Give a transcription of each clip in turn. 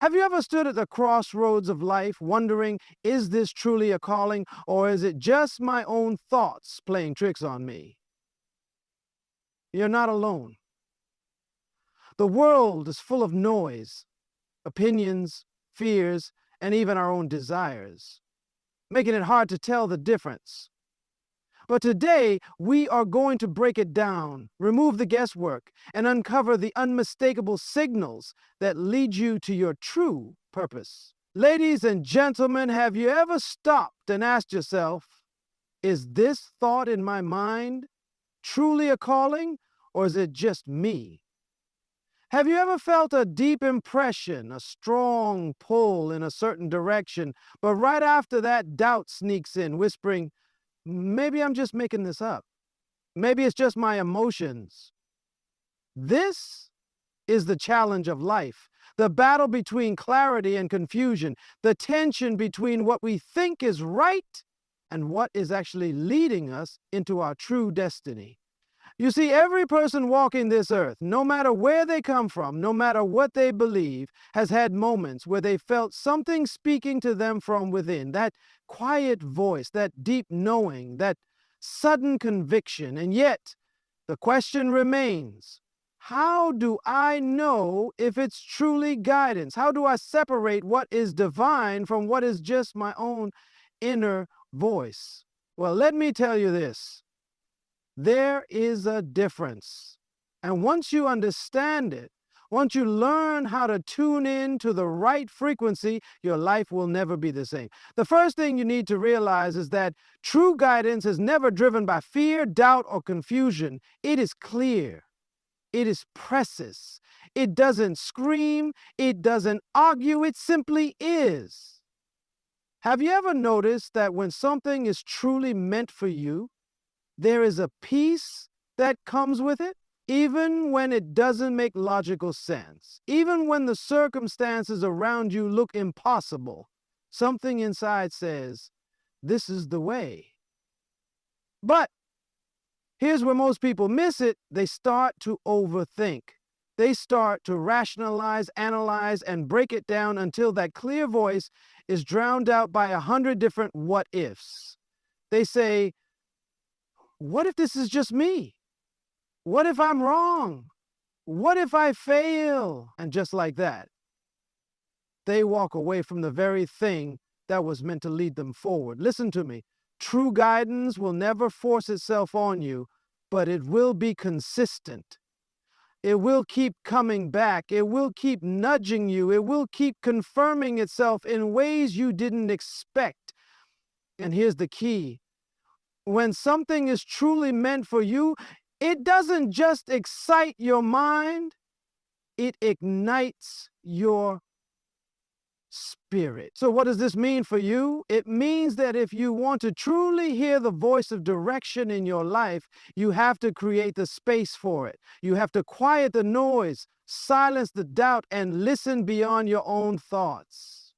Have you ever stood at the crossroads of life wondering, is this truly a calling, or is it just my own thoughts playing tricks on me? You're not alone. The world is full of noise, opinions, fears, and even our own desires, making it hard to tell the difference. But today, we are going to break it down, remove the guesswork, and uncover the unmistakable signals that lead you to your true purpose. Ladies and gentlemen, have you ever stopped and asked yourself, is this thought in my mind truly a calling, or is it just me? Have you ever felt a deep impression, a strong pull in a certain direction, but right after that, doubt sneaks in, whispering, maybe I'm just making this up. Maybe it's just my emotions. This is the challenge of life, the battle between clarity and confusion, the tension between what we think is right and what is actually leading us into our true destiny. You see, every person walking this earth, no matter where they come from, no matter what they believe, has had moments where they felt something speaking to them from within, that quiet voice, that deep knowing, that sudden conviction. And yet, the question remains, how do I know if it's truly guidance? How do I separate what is divine from what is just my own inner voice? Well, let me tell you this. There is a difference. And once you understand it, once you learn how to tune in to the right frequency, your life will never be the same. The first thing you need to realize is that true guidance is never driven by fear, doubt, or confusion. It is clear. It is precise. It doesn't scream. It doesn't argue. It simply is. Have you ever noticed that when something is truly meant for you, there is a peace that comes with it, even when it doesn't make logical sense, even when the circumstances around you look impossible? Something inside says, this is the way. But here's where most people miss it. They start to overthink. They start to rationalize, analyze, and break it down until that clear voice is drowned out by 100 different what ifs. They say, what if this is just me? What if I'm wrong? What if I fail? And just like that, they walk away from the very thing that was meant to lead them forward. Listen to me. True guidance will never force itself on you, but it will be consistent. It will keep coming back. It will keep nudging you. It will keep confirming itself in ways you didn't expect. And here's the key. When something is truly meant for you, it doesn't just excite your mind, it ignites your spirit. So what does this mean for you? It means that if you want to truly hear the voice of direction in your life, you have to create the space for it. You have to quiet the noise, silence the doubt, and listen beyond your own thoughts.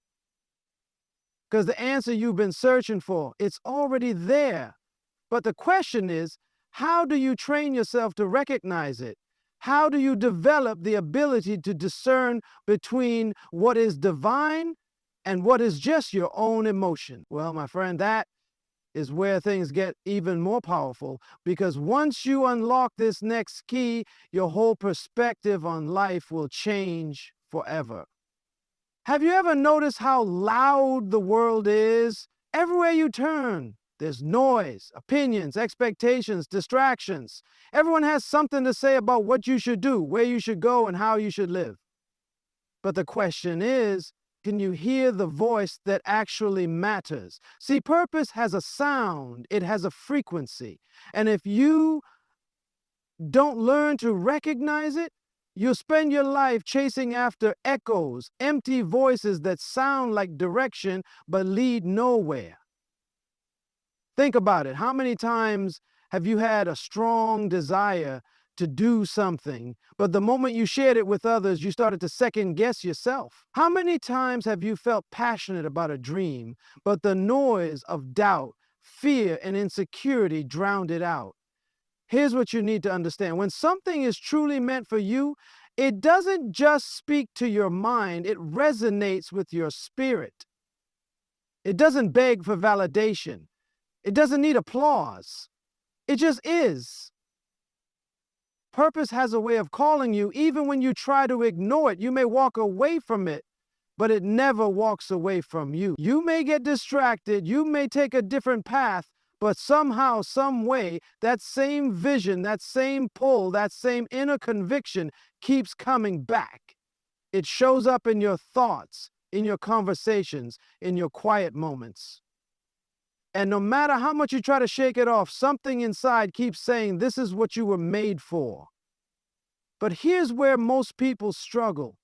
Because the answer you've been searching for, it's already there. But the question is, how do you train yourself to recognize it? How do you develop the ability to discern between what is divine and what is just your own emotion? Well, my friend, that is where things get even more powerful, because once you unlock this next key, your whole perspective on life will change forever. Have you ever noticed how loud the world is? Everywhere you turn, there's noise, opinions, expectations, distractions. Everyone has something to say about what you should do, where you should go, and how you should live. But the question is, can you hear the voice that actually matters? See, purpose has a sound. It has a frequency. And if you don't learn to recognize it, you'll spend your life chasing after echoes, empty voices that sound like direction but lead nowhere. Think about it. How many times have you had a strong desire to do something, but the moment you shared it with others, you started to second guess yourself? How many times have you felt passionate about a dream, but the noise of doubt, fear, and insecurity drowned it out? Here's what you need to understand. When something is truly meant for you, It doesn't just speak to your mind, it resonates with your spirit. It doesn't beg for validation. It doesn't need applause. It just is. Purpose has a way of calling you. Even when you try to ignore it, you may walk away from it, but it never walks away from you. You may get distracted, you may take a different path, but somehow, some way, that same vision, that same pull, that same inner conviction keeps coming back. It shows up in your thoughts, in your conversations, in your quiet moments. And no matter how much you try to shake it off, something inside keeps saying, this is what you were made for. But here's where most people struggle.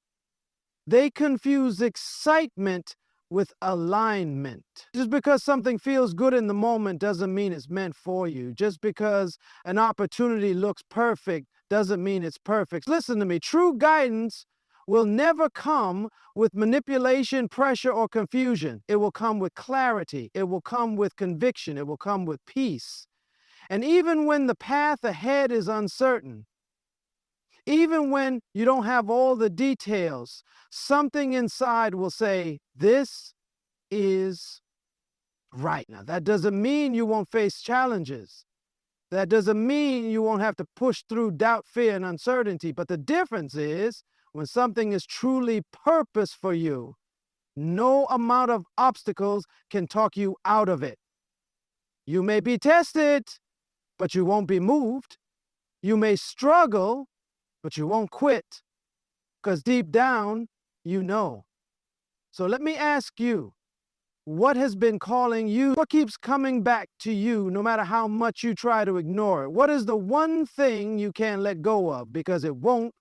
They confuse excitement with alignment. Just because something feels good in the moment doesn't mean it's meant for you. Just because an opportunity looks perfect doesn't mean it's perfect. Listen to me. True guidance will never come with manipulation, pressure, or confusion. It will come with clarity. It will come with conviction. It will come with peace. And even when the path ahead is uncertain, even when you don't have all the details, something inside will say, this is right. Now, that doesn't mean you won't face challenges. That doesn't mean you won't have to push through doubt, fear, and uncertainty. But the difference is, when something is truly purpose for you, no amount of obstacles can talk you out of it. You may be tested, but you won't be moved. You may struggle, but you won't quit, because deep down, you know. So let me ask you, what has been calling you? What keeps coming back to you no matter how much you try to ignore it? What is the one thing you can't let go of? Because it won't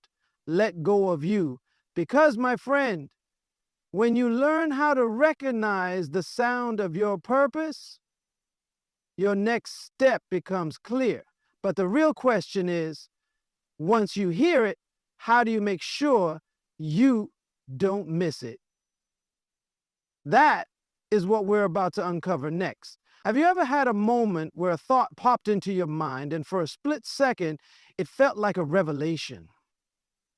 let go of you. Because, my friend, when you learn how to recognize the sound of your purpose, your next step becomes clear. But the real question is, once you hear it, how do you make sure you don't miss it? That is what we're about to uncover next. Have you ever had a moment where a thought popped into your mind and for a split second, it felt like a revelation?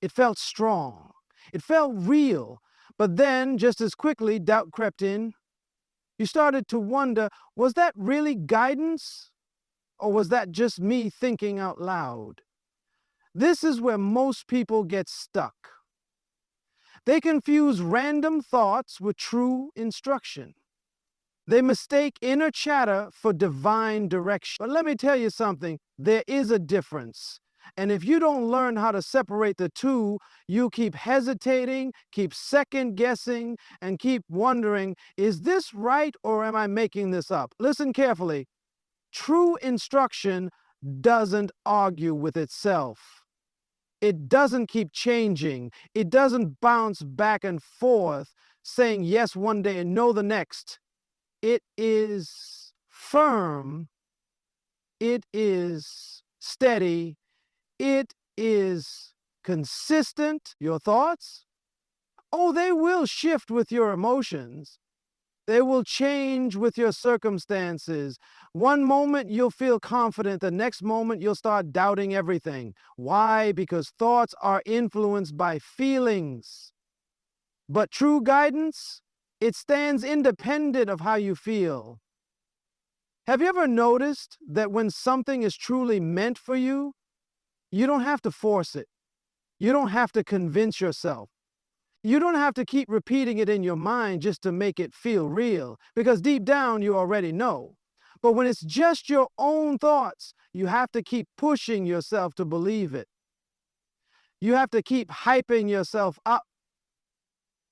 It felt strong. It felt real. But then, just as quickly, doubt crept in. You started to wonder, was that really guidance? Or was that just me thinking out loud? This is where most people get stuck. They confuse random thoughts with true instruction. They mistake inner chatter for divine direction. But let me tell you something, there is a difference. And if you don't learn how to separate the two, you keep hesitating, keep second guessing, and keep wondering, is this right or am I making this up? Listen carefully. True instruction doesn't argue with itself. It doesn't keep changing. It doesn't bounce back and forth, saying yes one day and no the next. It is firm. It is steady. It is consistent. Your thoughts? Oh, they will shift with your emotions. They will change with your circumstances. One moment you'll feel confident, the next moment you'll start doubting everything. Why? Because thoughts are influenced by feelings. But true guidance, it stands independent of how you feel. Have you ever noticed that when something is truly meant for you, you don't have to force it. You don't have to convince yourself. You don't have to keep repeating it in your mind just to make it feel real, because deep down you already know. But when it's just your own thoughts, you have to keep pushing yourself to believe it. You have to keep hyping yourself up.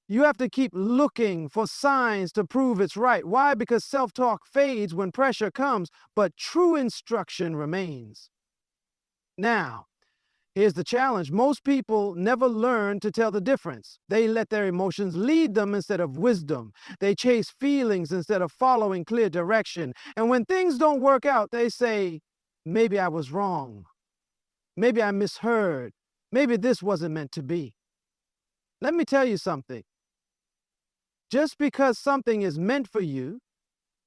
You have to keep looking for signs to prove it's right. Why? Because self-talk fades when pressure comes, but true instruction remains. Now, here's the challenge. Most people never learn to tell the difference. They let their emotions lead them instead of wisdom. They chase feelings instead of following clear direction. And when things don't work out, they say, maybe I was wrong. Maybe I misheard. Maybe this wasn't meant to be. Let me tell you something. Just because something is meant for you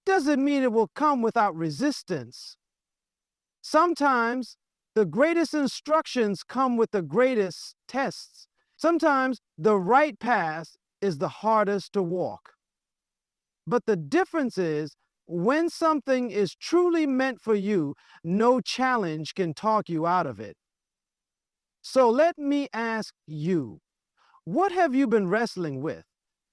doesn't mean it will come without resistance. Sometimes The greatest instructions come with the greatest tests. Sometimes the right path is the hardest to walk. But the difference is, when something is truly meant for you, no challenge can talk you out of it. So let me ask you, what have you been wrestling with?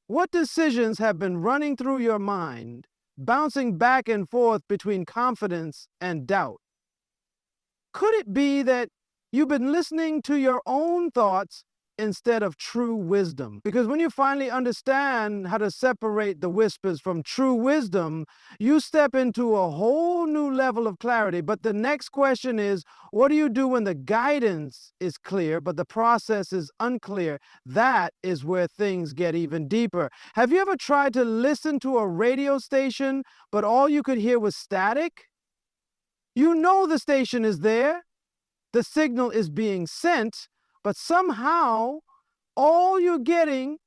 What decisions have been running through your mind, bouncing back and forth between confidence and doubt? Could it be that you've been listening to your own thoughts instead of true wisdom? Because when you finally understand how to separate the whispers from true wisdom, you step into a whole new level of clarity. But the next question is, what do you do when the guidance is clear, but the process is unclear? That is where things get even deeper. Have you ever tried to listen to a radio station, but all you could hear was static? You know the station is there, the signal is being sent, but somehow all you're getting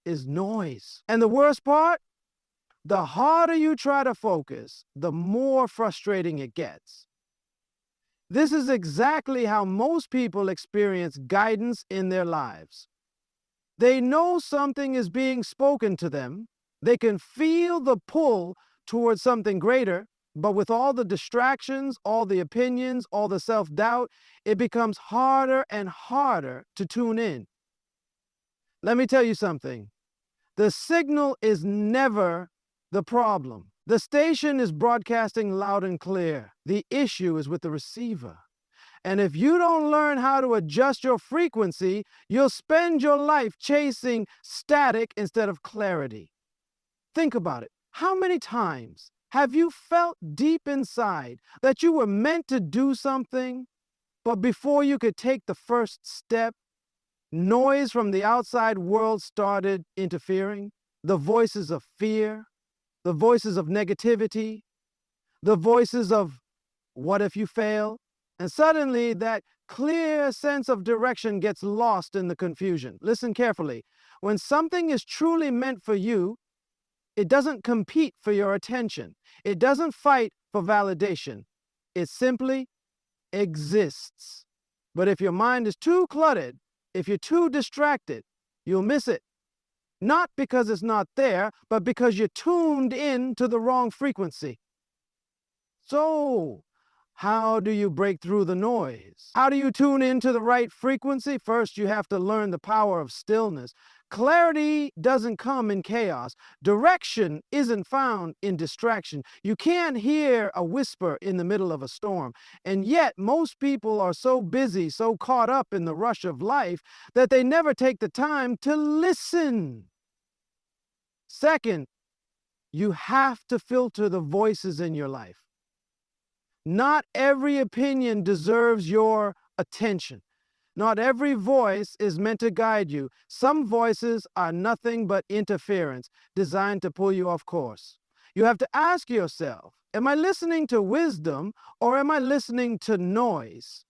is noise. And the worst part, the harder you try to focus, the more frustrating it gets. This is exactly how most people experience guidance in their lives. They know something is being spoken to them. They can feel the pull towards something greater, but with all the distractions, all the opinions, all the self-doubt, it becomes harder and harder to tune in. Let me tell you something. The signal is never the problem. The station is broadcasting loud and clear. The issue is with the receiver. And if you don't learn how to adjust your frequency, you'll spend your life chasing static instead of clarity. Think about it. How many times have you felt deep inside that you were meant to do something, but before you could take the first step, noise from the outside world started interfering? The voices of fear, the voices of negativity, the voices of what if you fail? And suddenly that clear sense of direction gets lost in the confusion. Listen carefully. When something is truly meant for you, it doesn't compete for your attention. It doesn't fight for validation. It simply exists. But if your mind is too cluttered, if you're too distracted, you'll miss it. Not because it's not there, but because you're tuned in to the wrong frequency. So, how do you break through the noise? How do you tune into the right frequency? First, you have to learn the power of stillness. Clarity doesn't come in chaos. Direction isn't found in distraction. You can't hear a whisper in the middle of a storm. And yet, most people are so busy, so caught up in the rush of life, that they never take the time to listen. Second, you have to filter the voices in your life. Not every opinion deserves your attention. Not every voice is meant to guide you. Some voices are nothing but interference, designed to pull you off course. You have to ask yourself, am I listening to wisdom or am I listening to noise?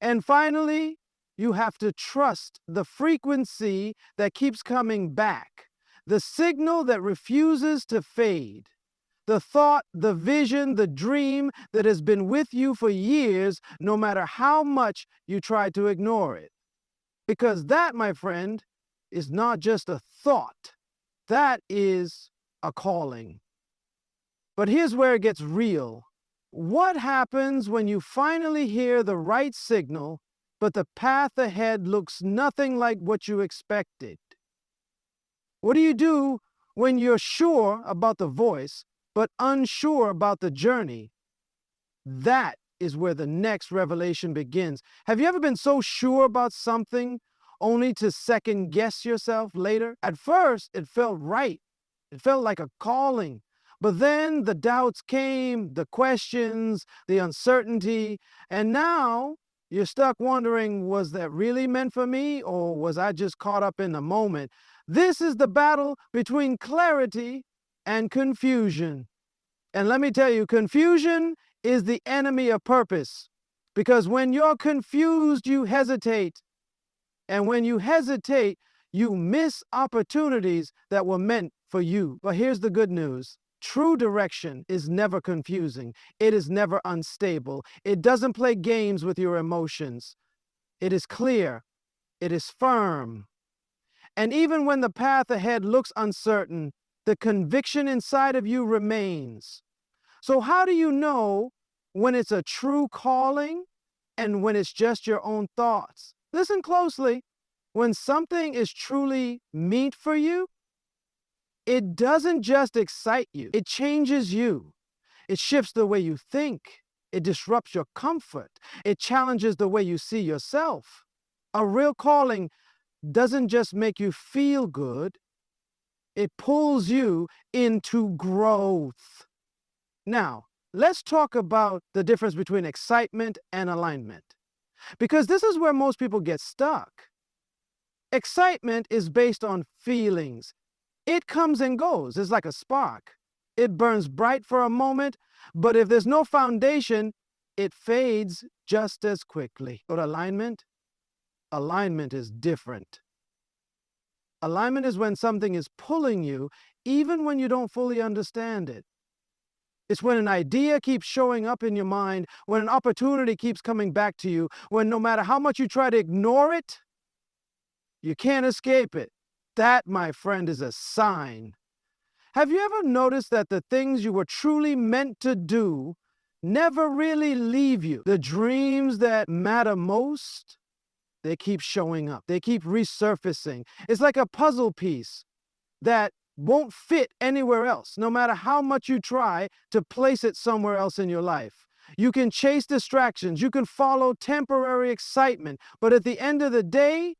And finally, you have to trust the frequency that keeps coming back, the signal that refuses to fade. The thought, the vision, the dream that has been with you for years, no matter how much you try to ignore it. Because that, my friend, is not just a thought. That is a calling. But here's where it gets real. What happens when you finally hear the right signal, but the path ahead looks nothing like what you expected? What do you do when you're sure about the voice, but unsure about the journey? That is where the next revelation begins. Have you ever been so sure about something only to second guess yourself later? At first, it felt right. It felt like a calling. But then the doubts came, the questions, the uncertainty, and now you're stuck wondering, was that really meant for me, or was I just caught up in the moment? This is the battle between clarity and confusion. And let me tell you, confusion is the enemy of purpose. Because when you're confused, you hesitate. And when you hesitate, you miss opportunities that were meant for you. But here's the good news. true direction is never confusing. It is never unstable. It doesn't play games with your emotions. It is clear. It is firm. And even when the path ahead looks uncertain, the conviction inside of you remains. So how do you know when it's a true calling and when it's just your own thoughts? Listen closely. When something is truly meant for you, it doesn't just excite you. It changes you. It shifts the way you think. It disrupts your comfort. It challenges the way you see yourself. A real calling doesn't just make you feel good. It pulls you into growth. Now, let's talk about the difference between excitement and alignment, because this is where most people get stuck. Excitement is based on feelings. It comes and goes. It's like a spark. It burns bright for a moment, but if there's no foundation, it fades just as quickly. But alignment is different. Alignment is when something is pulling you, even when you don't fully understand it. It's when an idea keeps showing up in your mind, when an opportunity keeps coming back to you, when no matter how much you try to ignore it, you can't escape it. That, my friend, is a sign. Have you ever noticed that the things you were truly meant to do never really leave you? The dreams that matter most, they keep showing up. They keep resurfacing. It's like a puzzle piece that won't fit anywhere else, no matter how much you try to place it somewhere else in your life. You can chase distractions. You can follow temporary excitement. But at the end of the day,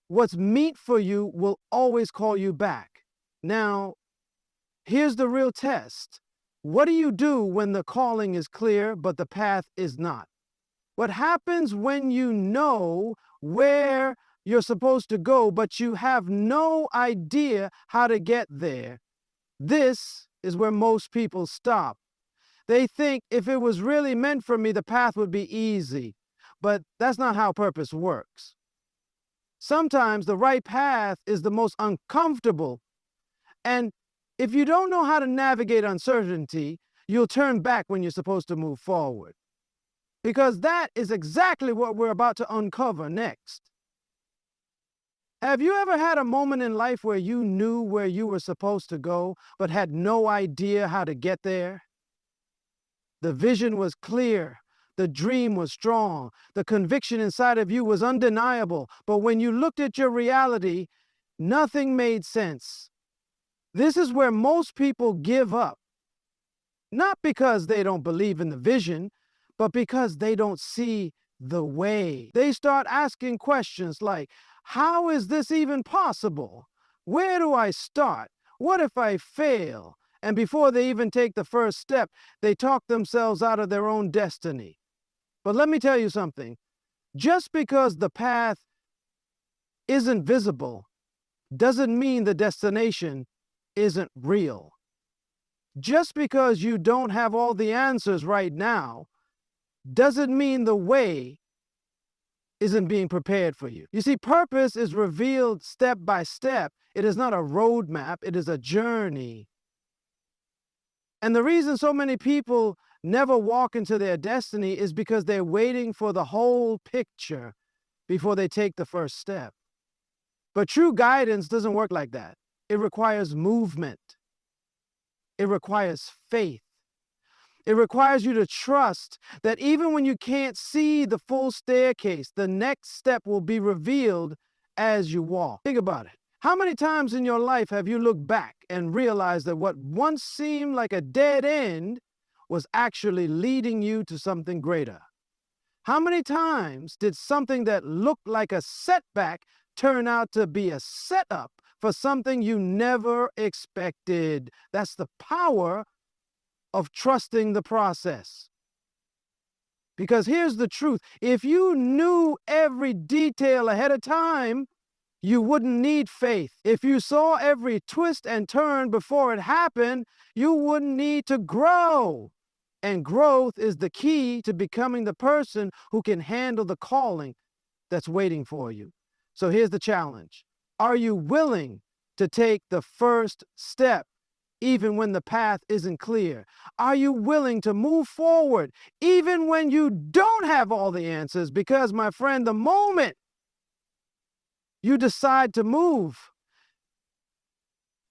what's meant for you will always call you back. Now, here's the real test. What do you do when the calling is clear, but the path is not? What happens when you know where you're supposed to go, but you have no idea how to get there? This is where most people stop. They think if it was really meant for me, the path would be easy. But that's not how purpose works. Sometimes the right path is the most uncomfortable. And if you don't know how to navigate uncertainty, you'll turn back when you're supposed to move forward. Because that is exactly what we're about to uncover next. Have you ever had a moment in life where you knew where you were supposed to go, but had no idea how to get there? The vision was clear. The dream was strong. The conviction inside of you was undeniable. But when you looked at your reality, nothing made sense. This is where most people give up. Not because they don't believe in the vision, but because they don't see the way. They start asking questions like, how is this even possible? Where do I start? What if I fail? And before they even take the first step, they talk themselves out of their own destiny. But let me tell you something. Just because the path isn't visible doesn't mean the destination isn't real. Just because you don't have all the answers right now doesn't mean the way isn't being prepared for you. You see, purpose is revealed step by step. It is not a roadmap, it is a journey. And the reason so many people never walk into their destiny is because they're waiting for the whole picture before they take the first step. But true guidance doesn't work like that. It requires movement. It requires faith. It requires you to trust that even when you can't see the full staircase, the next step will be revealed as you walk. Think about it. How many times in your life have you looked back and realized that what once seemed like a dead end was actually leading you to something greater? How many times did something that looked like a setback turn out to be a setup for something you never expected? That's the power of trusting the process. Because here's the truth. If you knew every detail ahead of time, you wouldn't need faith. If you saw every twist and turn before it happened, you wouldn't need to grow. And growth is the key to becoming the person who can handle the calling that's waiting for you. So here's the challenge. Are you willing to take the first step even when the path isn't clear? Are you willing to move forward even when you don't have all the answers? Because, my friend, the moment you decide to move,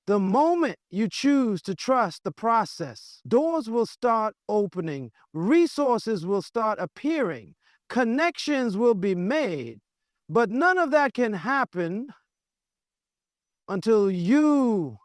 the moment you choose to trust the process, doors will start opening, resources will start appearing, connections will be made, but none of that can happen until you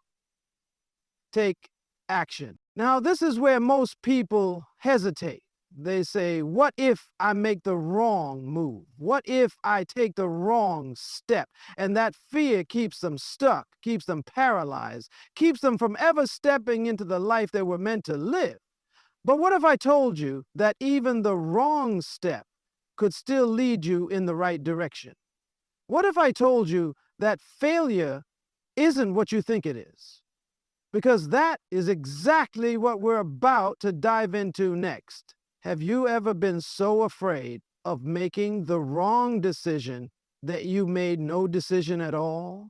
take action. Now, this is where most people hesitate. They say, what if I make the wrong move? What if I take the wrong step? And that fear keeps them stuck, keeps them paralyzed, keeps them from ever stepping into the life they were meant to live. But what if I told you that even the wrong step could still lead you in the right direction? What if I told you that failure isn't what you think it is? Because that is exactly what we're about to dive into next. Have you ever been so afraid of making the wrong decision that you made no decision at all?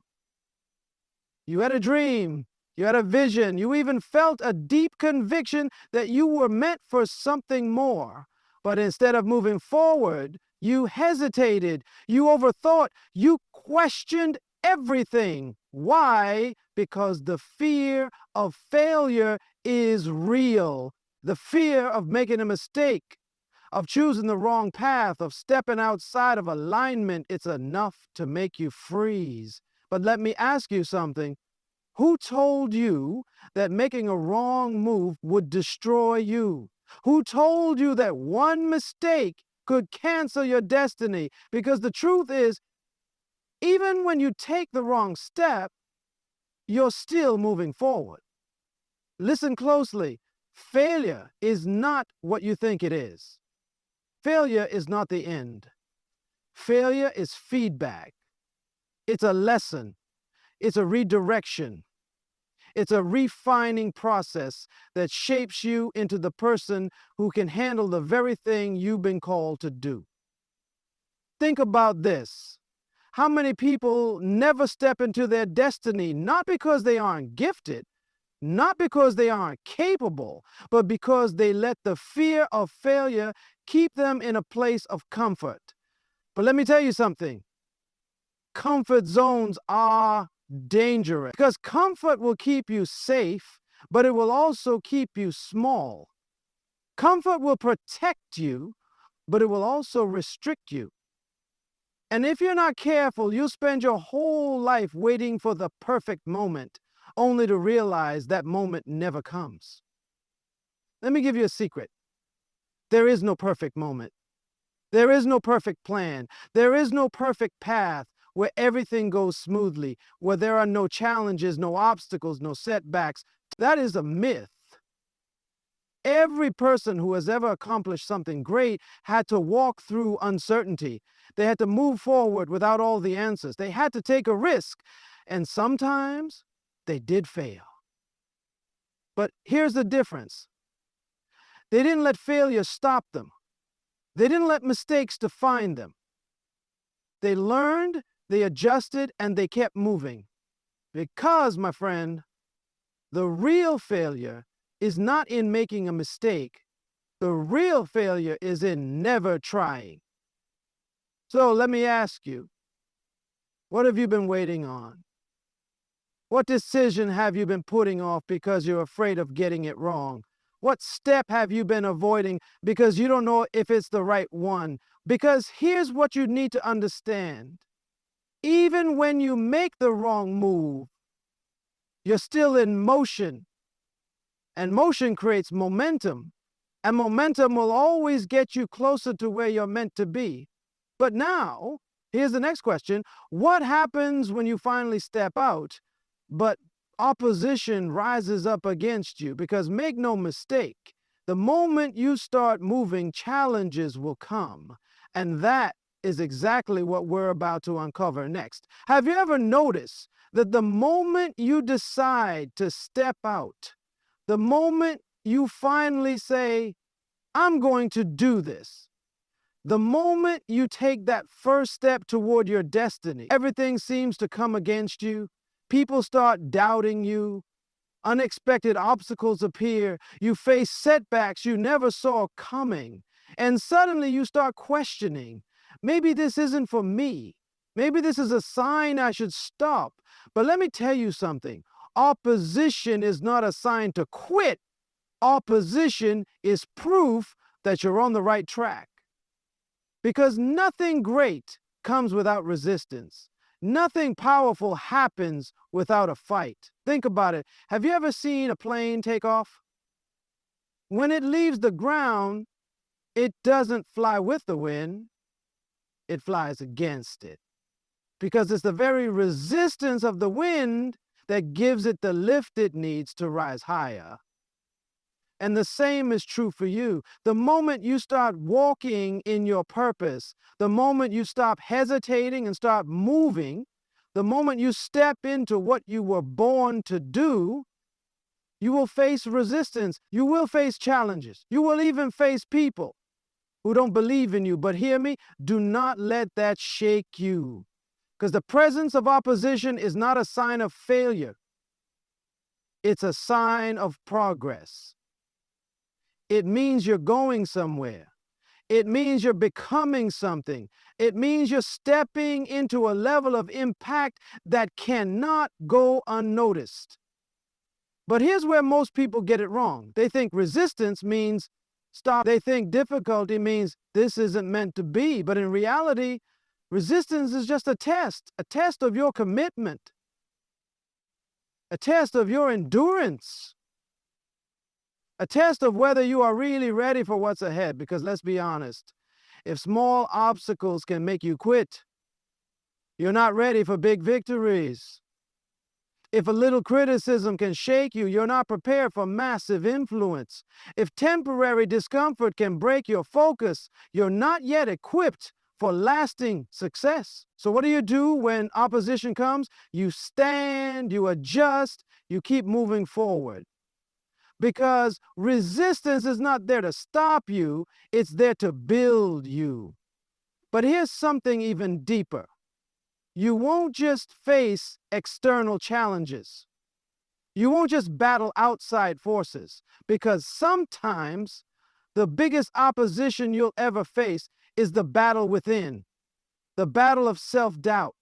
You had a dream, you had a vision, you even felt a deep conviction that you were meant for something more. But instead of moving forward, you hesitated, you overthought, you questioned everything. Why? Because the fear of failure is real. The fear of making a mistake, of choosing the wrong path, of stepping outside of alignment, it's enough to make you freeze. But let me ask you something. Who told you that making a wrong move would destroy you? Who told you that one mistake could cancel your destiny? Because the truth is, even when you take the wrong step, you're still moving forward. Listen closely. Failure is not what you think it is. Failure is not the end. Failure is feedback. It's a lesson. It's a redirection. It's a refining process that shapes you into the person who can handle the very thing you've been called to do. Think about this. How many people never step into their destiny, not because they aren't gifted, not because they aren't capable, but because they let the fear of failure keep them in a place of comfort. But let me tell you something. Comfort zones are dangerous because comfort will keep you safe, but it will also keep you small. Comfort will protect you, but it will also restrict you. And if you're not careful, you'll spend your whole life waiting for the perfect moment, only to realize that moment never comes. Let me give you a secret. There is no perfect moment. There is no perfect plan. There is no perfect path where everything goes smoothly, where there are no challenges, no obstacles, no setbacks. That is a myth. Every person who has ever accomplished something great had to walk through uncertainty. They had to move forward without all the answers. They had to take a risk. And sometimes they did fail. But here's the difference. They didn't let failure stop them. They didn't let mistakes define them. They learned, they adjusted, and they kept moving. Because, my friend, the real failure is not in making a mistake. The real failure is in never trying. So let me ask you, what have you been waiting on? What decision have you been putting off because you're afraid of getting it wrong? What step have you been avoiding because you don't know if it's the right one? Because here's what you need to understand. Even when you make the wrong move, you're still in motion. And motion creates momentum. And momentum will always get you closer to where you're meant to be. But now, here's the next question. What happens when you finally step out, but opposition rises up against you? Because make no mistake, the moment you start moving, challenges will come. And that is exactly what we're about to uncover next. Have you ever noticed that the moment you decide to step out, the moment you finally say, I'm going to do this, the moment you take that first step toward your destiny, everything seems to come against you. People start doubting you. Unexpected obstacles appear. You face setbacks you never saw coming. And suddenly you start questioning, maybe this isn't for me. Maybe this is a sign I should stop. But let me tell you something. Opposition is not a sign to quit. Opposition is proof that you're on the right track. Because nothing great comes without resistance. Nothing powerful happens without a fight. Think about it. Have you ever seen a plane take off? When it leaves the ground, it doesn't fly with the wind, it flies against it. Because it's the very resistance of the wind that gives it the lift it needs to rise higher. And the same is true for you. The moment you start walking in your purpose, the moment you stop hesitating and start moving, the moment you step into what you were born to do, you will face resistance. You will face challenges. You will even face people who don't believe in you. But hear me, do not let that shake you. Because the presence of opposition is not a sign of failure. It's a sign of progress. It means you're going somewhere. It means you're becoming something. It means you're stepping into a level of impact that cannot go unnoticed. But here's where most people get it wrong. They think resistance means stop. They think difficulty means this isn't meant to be. But in reality, resistance is just a test of your commitment, a test of your endurance, a test of whether you are really ready for what's ahead. Because let's be honest, if small obstacles can make you quit, you're not ready for big victories. If a little criticism can shake you, you're not prepared for massive influence. If temporary discomfort can break your focus, you're not yet equipped for lasting success. So what do you do when opposition comes? You stand, you adjust, you keep moving forward. Because resistance is not there to stop you, it's there to build you. But here's something even deeper. You won't just face external challenges. You won't just battle outside forces, because sometimes the biggest opposition you'll ever face is the battle within, the battle of self-doubt,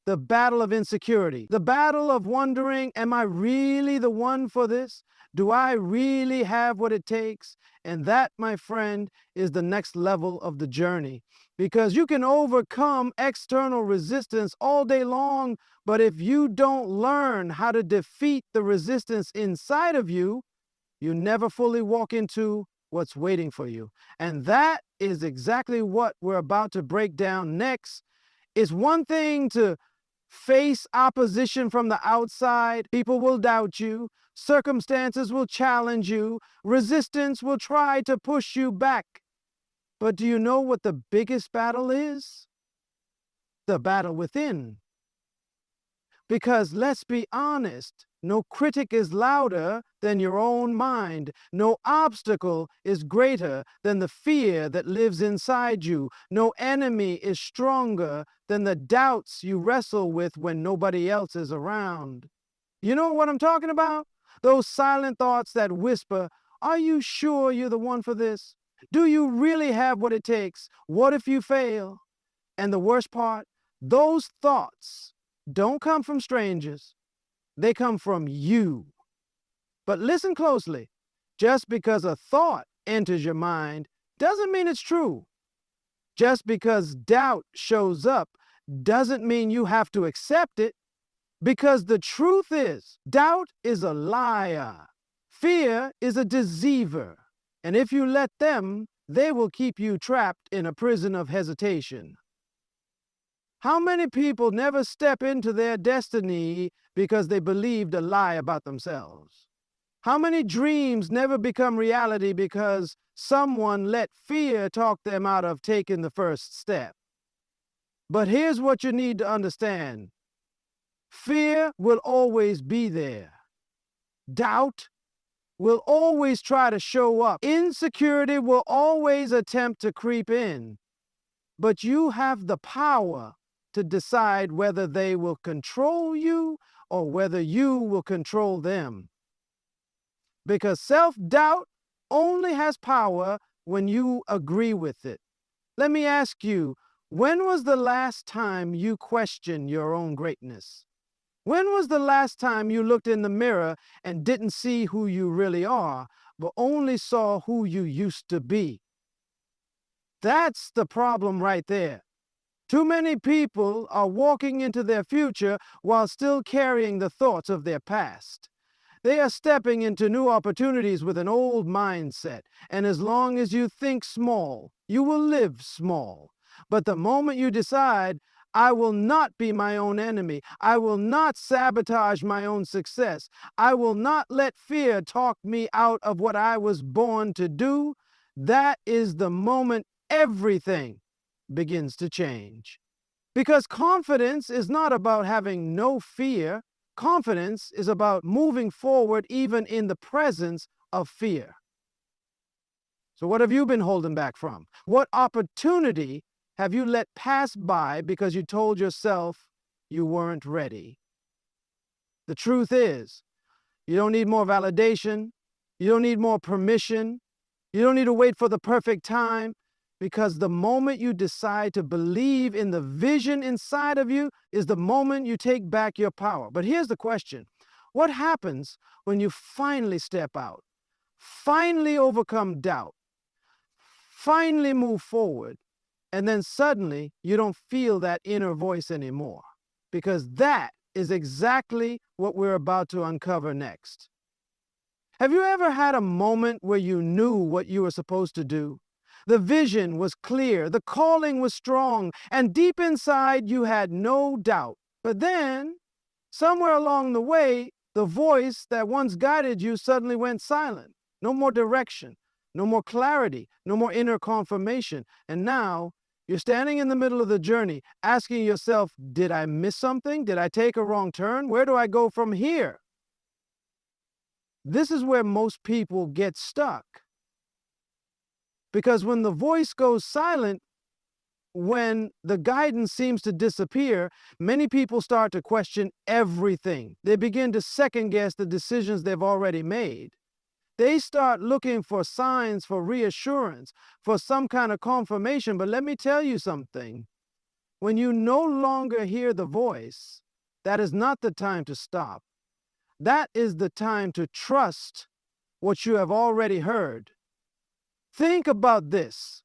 the battle of insecurity, the battle of wondering, am I really the one for this? Do I really have what it takes? And that, my friend, is the next level of the journey. Because you can overcome external resistance all day long, but if you don't learn how to defeat the resistance inside of you, you never fully walk into what's waiting for you. And that is exactly what we're about to break down next. It's one thing to face opposition from the outside. People will doubt you. Circumstances will challenge you. Resistance will try to push you back. But do you know what the biggest battle is? The battle within. Because let's be honest, no critic is louder than your own mind. No obstacle is greater than the fear that lives inside you. No enemy is stronger than the doubts you wrestle with when nobody else is around. You know what I'm talking about? Those silent thoughts that whisper, are you sure you're the one for this? Do you really have what it takes? What if you fail? And the worst part, those thoughts don't come from strangers. They come from you. But listen closely. Just because a thought enters your mind doesn't mean it's true. Just because doubt shows up doesn't mean you have to accept it. Because the truth is, doubt is a liar. Fear is a deceiver. And if you let them, they will keep you trapped in a prison of hesitation. How many people never step into their destiny because they believed a lie about themselves? How many dreams never become reality because someone let fear talk them out of taking the first step? But here's what you need to understand. Fear will always be there. Doubt will always try to show up. Insecurity will always attempt to creep in. But you have the power to decide whether they will control you or whether you will control them. because self-doubt only has power when you agree with it. Let me ask you, when was the last time you questioned your own greatness? When was the last time you looked in the mirror and didn't see who you really are, but only saw who you used to be? That's the problem right there. Too many people are walking into their future while still carrying the thoughts of their past. They are stepping into new opportunities with an old mindset, and as long as you think small, you will live small. But the moment you decide, I will not be my own enemy, I will not sabotage my own success, I will not let fear talk me out of what I was born to do, that is the moment everything begins to change. Because confidence is not about having no fear. Confidence is about moving forward even in the presence of fear. So what have you been holding back from? What opportunity have you let pass by because you told yourself you weren't ready? The truth is, you don't need more validation. You don't need more permission. You don't need to wait for the perfect time, because the moment you decide to believe in the vision inside of you is the moment you take back your power. But here's the question. What happens when you finally step out, finally overcome doubt, finally move forward, and then suddenly you don't feel that inner voice anymore? Because that is exactly what we're about to uncover next. Have you ever had a moment where you knew what you were supposed to do? The vision was clear, the calling was strong, and deep inside you had no doubt. But then, somewhere along the way, the voice that once guided you suddenly went silent. No more direction, no more clarity, no more inner confirmation. And now, you're standing in the middle of the journey, asking yourself, did I miss something? Did I take a wrong turn? Where do I go from here? This is where most people get stuck. Because when the voice goes silent, when the guidance seems to disappear, many people start to question everything. They begin to second guess the decisions they've already made. They start looking for signs, for reassurance, for some kind of confirmation. But let me tell you something. When you no longer hear the voice, that is not the time to stop. That is the time to trust what you have already heard. Think about this.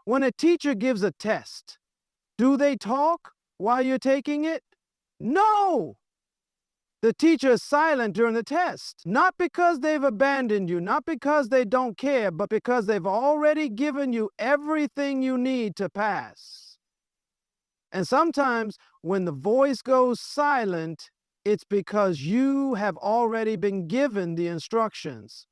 When a teacher gives a test, do they talk while you're taking it? No! The teacher is silent during the test, not because they've abandoned you, not because they don't care, but because they've already given you everything you need to pass. And sometimes when the voice goes silent, it's because you have already been given the instructions.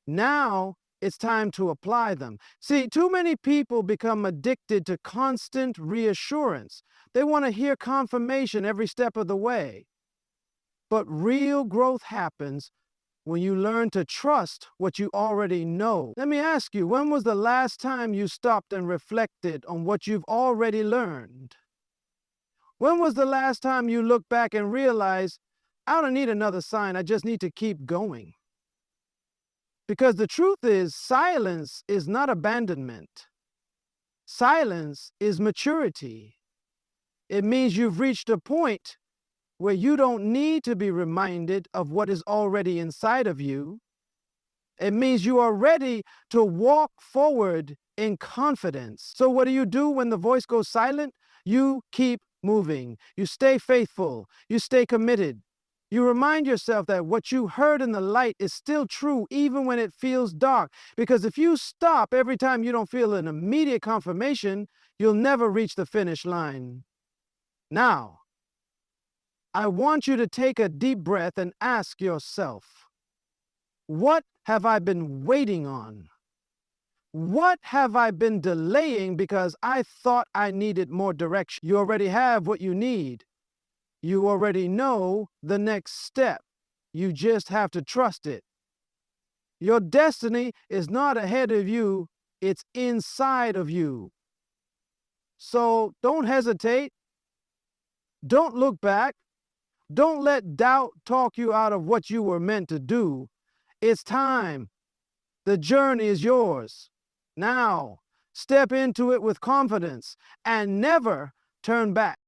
Now it's time to apply them. See, too many people become addicted to constant reassurance. They want to hear confirmation every step of the way. But real growth happens when you learn to trust what you already know. Let me ask you, when was the last time you stopped and reflected on what you've already learned? When was the last time you looked back and realized, I don't need another sign, I just need to keep going? Because the truth is, silence is not abandonment. Silence is maturity. It means you've reached a point where you don't need to be reminded of what is already inside of you. It means you are ready to walk forward in confidence. So what do you do when the voice goes silent? You keep moving. You stay faithful. You stay committed. You remind yourself that what you heard in the light is still true even when it feels dark. Because if you stop every time you don't feel an immediate confirmation, you'll never reach the finish line. Now, I want you to take a deep breath and ask yourself, what have I been waiting on? What have I been delaying because I thought I needed more direction? You already have what you need. You already know the next step. You just have to trust it. Your destiny is not ahead of you, it's inside of you. So don't hesitate. Don't look back. Don't let doubt talk you out of what you were meant to do. It's time. The journey is yours. Now, step into it with confidence and never turn back.